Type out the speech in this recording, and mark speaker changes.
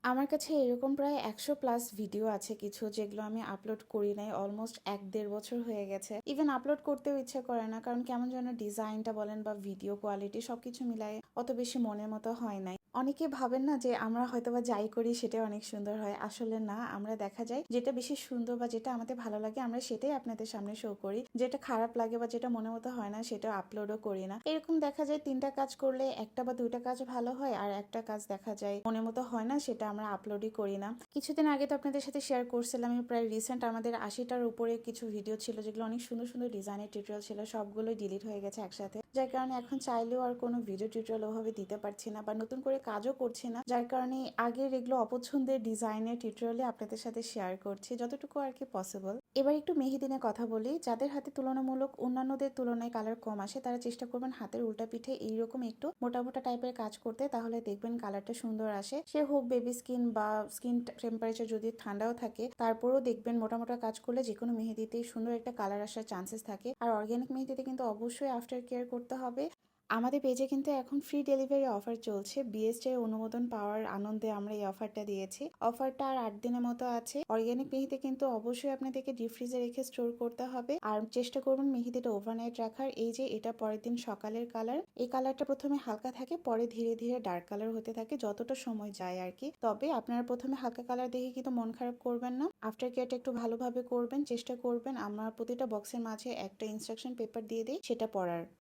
Speaker 1: আমার কাছে এরকম প্রায় ১০০ প্লাস ভিডিও আছে কিছু যেগুলো আমি আপলোড করি নাই। অলমোস্ট ১-১.৫ বছর হয়ে গেছে। ইভেন আপলোড করতেও ইচ্ছে করে না। কারণ কেমন যেন ডিজাইনটা বলেন বা ভিডিও কোয়ালিটি সবকিছু মিলায়ে অত বেশি মনের মতো হয় নাই। অনেকে ভাবেন না যে আমরা হয়তোবা যাই করি সেটা অনেক সুন্দর হয়। আসলে না, আমরা দেখা যায় যেটা বেশি সুন্দর বা যেটা আমাদের ভালো লাগে আমরা সেটাই আপনাদের সামনে শো করি। যেটা খারাপ লাগে বা যেটা মনের মতো হয় না সেটা আপলোডও করি না। এরকম দেখা যায় ৩টা কাজ করলে ১টা বা ২টা কাজ ভালো হয় আর একটা কাজ দেখা যায় মনের মতো হয় না, সেটা আমরা আপলোডই করি না। কিছুদিন আগে তো আপনাদের সাথে শেয়ার করছিলাম, আমি প্রায় রিসেন্ট আমাদের ৮০টার উপরে কিছু ভিডিও ছিল যেগুলো অনেক সুন্দর সুন্দর ডিজাইনের টিউটোরিয়াল ছিল, সবগুলোই ডিলিট হয়ে গেছে একসাথে। যার কারণে এখন চাইলেও আর কোনো ভিডিও টিউটোরিয়াল ওভাবে দিতে পারছি না বা নতুন করে কাজও করছি না। যার কারণে আগের এগুলো অপছন্দের ডিজাইনের টিউটোরিয়ালে আপনাদের সাথে শেয়ার করছি যতটুকু আর কি পসিবল। এবার একটু মেহেদি নিয়ে কথা বলি। যাদের হাতে তুলনামূলক অন্যান্যদের তুলনায় কালার কম আসে তারা চেষ্টা করবেন হাতের উল্টা পিঠে এইরকম একটু মোটা মোটা টাইপের কাজ করতে, তাহলে দেখবেন কালারটা সুন্দর আসে। সে হোক বেবি স্কিন বা স্কিন টেম্পারেচার যদি ঠান্ডাও থাকে তারপরেও দেখবেন মোটা মোটা কাজ করলে যে কোনো মেহেদিতেই সুন্দর একটা কালার আসার চান্সেস থাকে। আর অর্গ্যানিক মেহেদিতে কিন্তু অবশ্যই আফটার কেয়ার করতে হবে। আমাদের পেজে কিন্তু এখন ফ্রি ডেলিভারি অফার চলছে। বিএসটিআই অনুমোদন পাওয়ার আনন্দে আমরা এই অফারটা দিয়েছি। অফারটা আর ৮ দিনের মতো আছে। অর্গ্যানিক মেহেদি কিন্তু অবশ্যই আপনাদেরকে ডিপ ফ্রিজে রেখে স্টোর করতে হবে আর চেষ্টা করবেন মেহেদিটা ওভারনাইট রাখার। এই যে এটা পরের দিন সকালের কালার, এই কালারটা প্রথমে হালকা থাকে পরে ধীরে ধীরে ডার্ক কালার হতে থাকে যতটা সময় যায় আর কি। তবে আপনারা প্রথমে হালকা কালার দেখে কিন্তু মন খারাপ করবেন না। আফটার কেয়ারটা একটু ভালোভাবে করবেন, চেষ্টা করবেন। আমরা প্রতিটা বক্সের মাঝে একটা ইনস্ট্রাকশন পেপার দিয়ে দিই সেটা পড়ার।